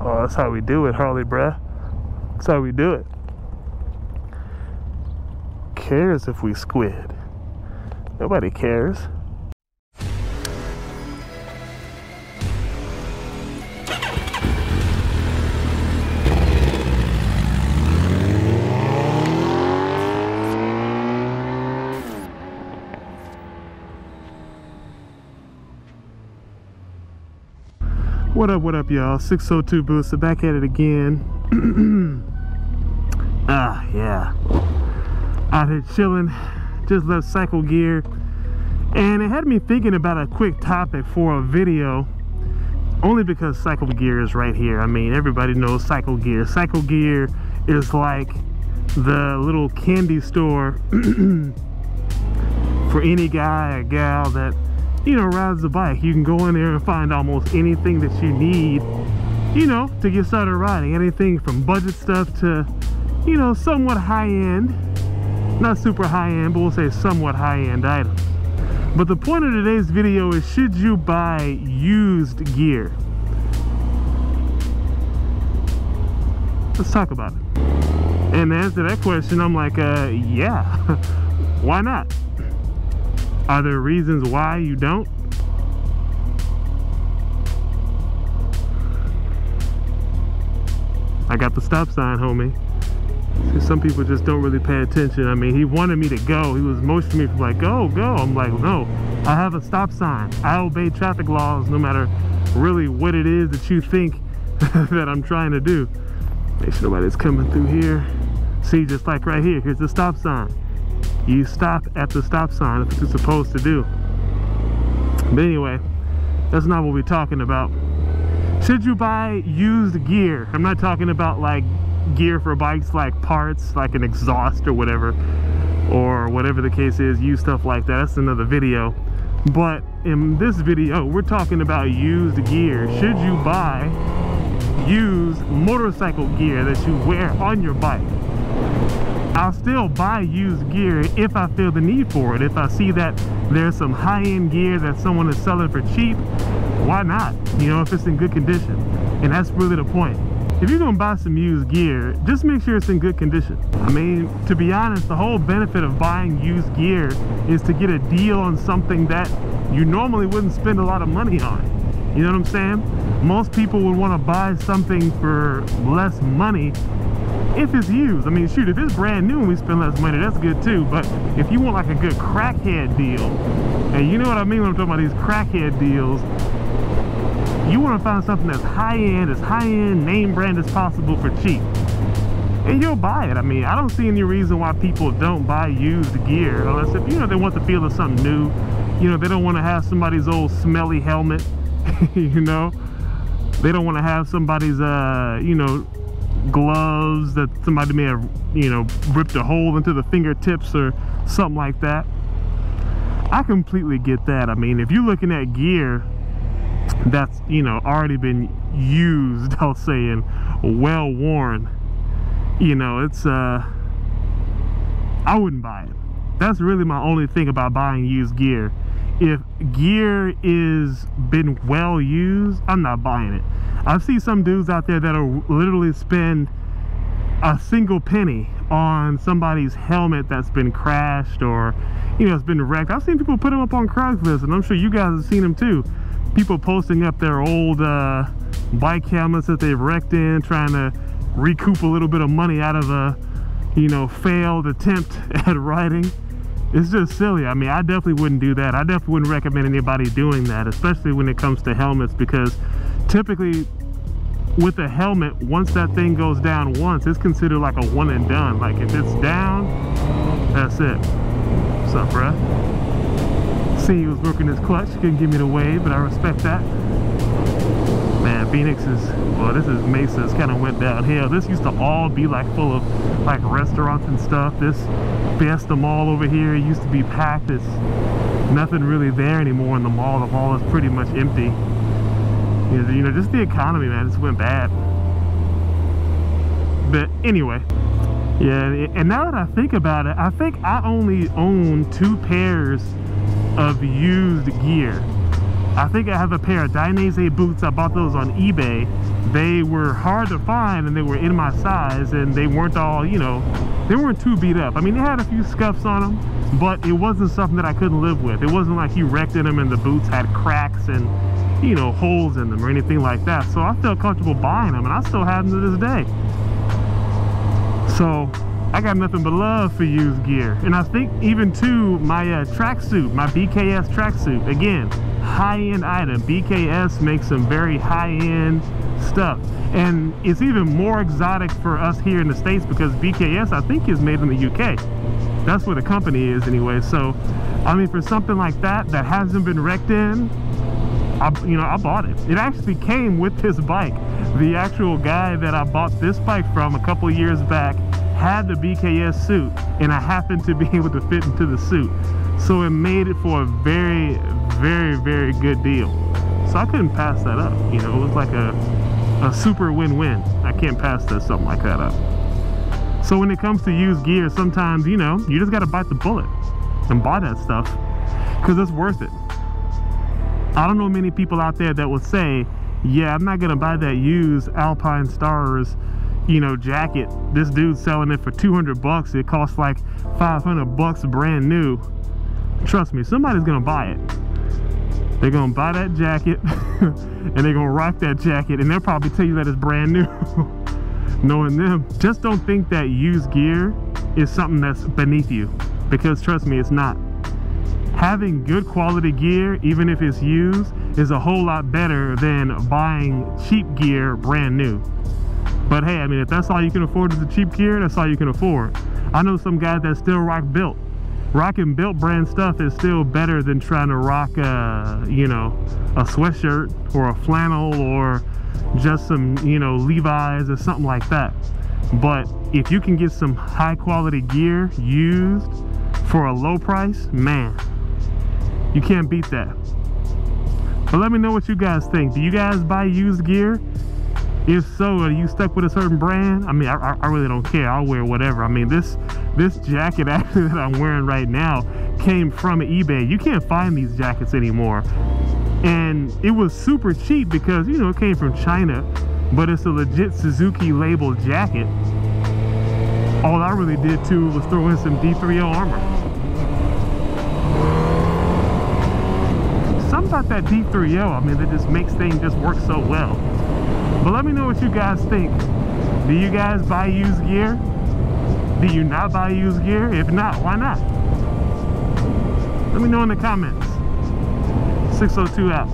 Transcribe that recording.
Oh, that's how we do it, Harley, bruh. That's how we do it. Cares if we squid? Nobody cares. What up, y'all? 602 Booster back at it again. Yeah. Out here chilling. Just left Cycle Gear. And it had me thinking about a quick topic for a video. Only because Cycle Gear is right here. I mean, everybody knows Cycle Gear. Cycle Gear is like the little candy store for any guy or gal that, you know, rides a bike. You can go in there and find almost anything that you need, you know, to get started riding. Anything from budget stuff to, you know, somewhat high-end, not super high-end, but we'll say somewhat high-end items. But the point of today's video is, should you buy used gear? Let's talk about it. And to answer that question, I'm like, yeah, why not? Are there reasons why you don't? I got the stop sign, homie. See, some people just don't really pay attention. I mean, he wanted me to go. He was motioning me from like, go, go. I'm like, no, I have a stop sign. I obey traffic laws no matter really what it is that you think that I'm trying to do. Make sure nobody's coming through here. See, just like right here, here's the stop sign. You stop at the stop sign. That's what you're supposed to do. But anyway, that's not what we're talking about. Should you buy used gear? I'm not talking about like gear for bikes, like parts, like an exhaust or whatever the case is, used stuff like that. That's another video. But in this video, we're talking about used gear. Should you buy used motorcycle gear that you wear on your bike? I'll still buy used gear if I feel the need for it. If I see that there's some high-end gear that someone is selling for cheap, why not? You know, if it's in good condition. And that's really the point. If you're gonna buy some used gear, just make sure it's in good condition. I mean, to be honest, the whole benefit of buying used gear is to get a deal on something that you normally wouldn't spend a lot of money on. You know what I'm saying? Most people would want to buy something for less money if it's used. I mean, shoot, if it's brand new and we spend less money, that's good too. But if you want like a good crackhead deal, and you know what I mean when I'm talking about these crackhead deals, you want to find something that's high-end, as high-end, name brand as possible for cheap. And you'll buy it. I mean, I don't see any reason why people don't buy used gear, unless if, you know, they want the feel of something new. You know, they don't want to have somebody's old smelly helmet, you know. They don't want to have somebody's, you know, gloves that somebody may have, you know, ripped a hole into the fingertips or something like that. I completely get that. I mean, if you're looking at gear that's, you know, already been used, I'll say, and well worn, you know, it's I wouldn't buy it. That's really my only thing about buying used gear. If gear is been well used, I'm not buying it. I've seen some dudes out there that'll literally spend a single penny on somebody's helmet that's been crashed or, you know, it's been wrecked. I've seen people put them up on Craigslist, and I'm sure you guys have seen them too. People posting up their old bike helmets that they've wrecked in, trying to recoup a little bit of money out of a, you know, failed attempt at riding. It's just silly. I mean, I definitely wouldn't do that. I definitely wouldn't recommend anybody doing that, especially when it comes to helmets, because typically with a helmet, once that thing goes down once, it's considered like a one and done. Like if it's down, that's it. What's up, bruh? See, he was working his clutch, couldn't give me the wave, but I respect that. Man, Phoenix is, well, this is Mesa's kind of went downhill. This used to all be like full of like restaurants and stuff. This Fiesta Mall over here used to be packed. It's nothing really there anymore in the mall. The mall is pretty much empty. You know, just the economy, man, just went bad. But anyway, yeah, and now that I think about it, I think I only own 2 pairs of used gear. I think I have a pair of Dainese boots. I bought those on eBay. They were hard to find and they were in my size, and they weren't all, you know, they weren't too beat up. I mean, they had a few scuffs on them, but it wasn't something that I couldn't live with. It wasn't like he wrecked in them and the boots had cracks and, you know, holes in them or anything like that. So I felt comfortable buying them, and I still have them to this day. So I got nothing but love for used gear. And I think even too, my tracksuit, my BKS tracksuit, again, high-end item. BKS makes some very high-end stuff, and it's even more exotic for us here in the States because BKS, I think, is made in the UK. That's where the company is anyway. So I mean, for something like that that hasn't been wrecked in, I bought it. It actually came with this bike. The actual guy that I bought this bike from a couple years back had the BKS suit, and I happened to be able to fit into the suit. So it made it for a very, very, very good deal. So I couldn't pass that up. You know, it was like a super win-win. I can't pass something like that up. So when it comes to used gear, sometimes, you know, you just got to bite the bullet and buy that stuff because it's worth it. I don't know many people out there that would say, yeah, I'm not going to buy that used AlpineStars, you know, jacket. This dude's selling it for 200 bucks. It costs like 500 bucks brand new. Trust me, somebody's going to buy it. They're going to buy that jacket and they're going to rock that jacket, and they'll probably tell you that it's brand new. Knowing them, just don't think that used gear is something that's beneath you, because trust me, it's not. Having good quality gear, even if it's used, is a whole lot better than buying cheap gear brand new. But hey, I mean, if that's all you can afford is the cheap gear, that's all you can afford. I know some guys that still rock BiLT. Rocking BiLT brand stuff is still better than trying to rock you know, a sweatshirt or a flannel or just some, you know, Levi's or something like that. But if you can get some high quality gear used for a low price, man, you can't beat that. But let me know what you guys think. Do you guys buy used gear? If so, are you stuck with a certain brand? I mean, I really don't care. I'll wear whatever. I mean, this jacket actually that I'm wearing right now came from eBay. You can't find these jackets anymore. And it was super cheap because, you know, it came from China, but it's a legit Suzuki labeled jacket. All I really did too was throw in some D3O armor. Something about that D3O, I mean, that just makes things just work so well. But let me know what you guys think. Do you guys buy used gear? Do you not buy used gear? If not, why not? Let me know in the comments. 602 out.